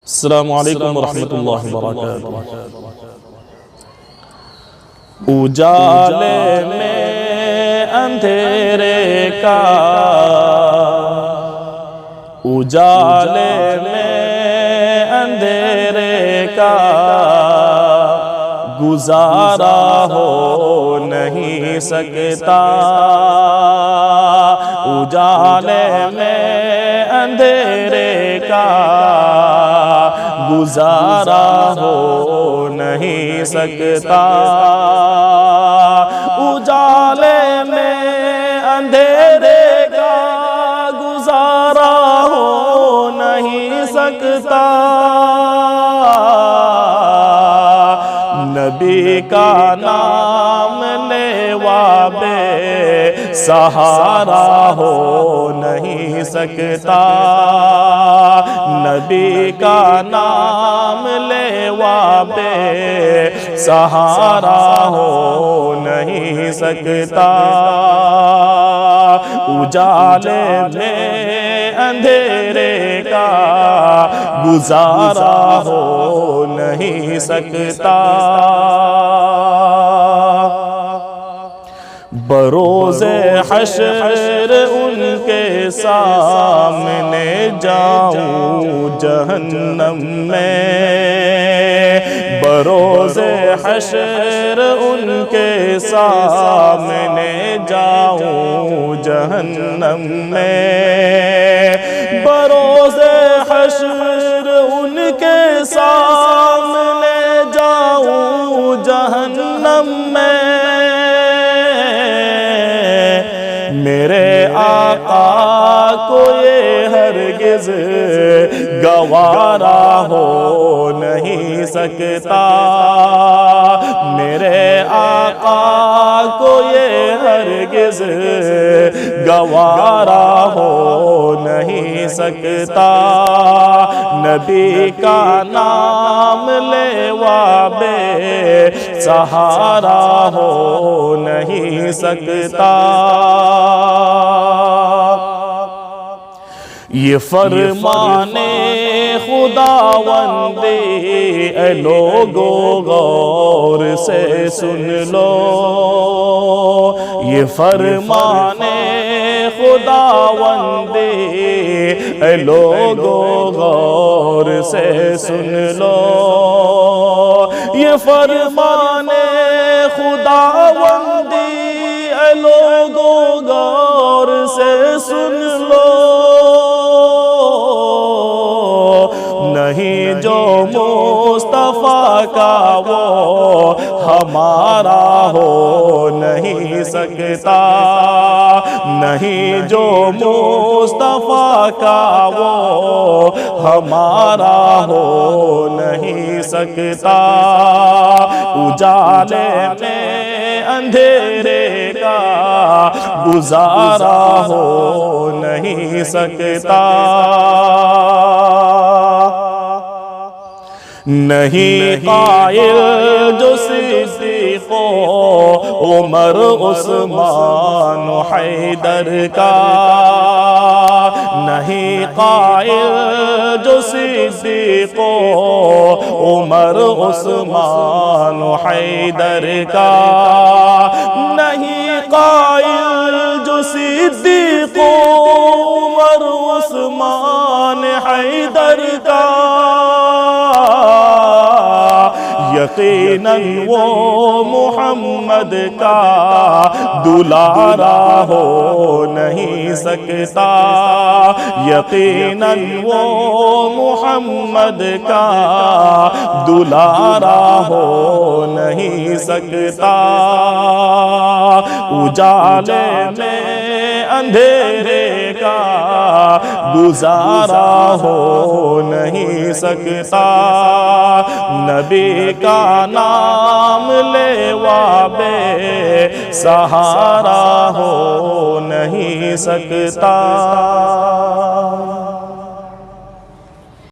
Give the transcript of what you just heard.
السلام علیکم ورحمۃ اللہ وبرکاتہ۔ اجالے میں اندھیرے کا، اجالے میں اندھیرے کا گزارا ہو نہیں سکتا، اجالے میں اندھیرے کا گزارا ہو نہیں سکتا، اجالے میں اندھیرے کا گزارا ہو نہیں سکتا، نبی کا نام لیوا بے سہارا ہو نہیں سکتا، نبی کا نام لیوا بے سہارا ہو نہیں سکتا، اجالے میں اندھیرے کا گزارا ہو نہیں سکتا، بروز حشر ان کے سامنے جاؤں جہنم میں، بروز حشر ان کے سامنے جاؤں جہنم میں، بروز حشر ان کے سامنے جاؤں جہنم میں، میرے آقا کو یہ ہرگز گوارا ہو نہیں سکتا، میرے آقا کو یہ ہرگز گوارا ہو نہیں سکتا، نبی کا نام لیوا بے سہارا ہو نہیں سکتا، یہ فرمانے خداوند اے لوگو غور سے سن لو، یہ فرمانے خداوند اے لوگو غور سے سن لو، یہ فرمانے خداوند اے لوگو غور سے سن لو، نہیں جو مصطفیٰ کا وہ ہمارا ہو نہیں سکتا، نہیں جو مصطفیٰ کا وہ ہمارا ہو نہیں سکتا، اجالے میں اندھیرے کا گزارا ہو نہیں سکتا، نہیں قائل جو صدیق عمر عثمان حیدر کا، نہیں قائل جو صدیق عمر عثمان حیدر کا، نہیں قائل جو صدیق عمر عثمان حیدر کا، یقیناً وہ محمد کا دلارا ہو نہیں سکتا، یقیناً وہ محمد کا دلارا ہو نہیں سکتا، اجالے میں اندھیرے کا گزارا ہو نہیں سکتا، نبی کا نام لیوا بے سہارا ہو نہیں سکتا۔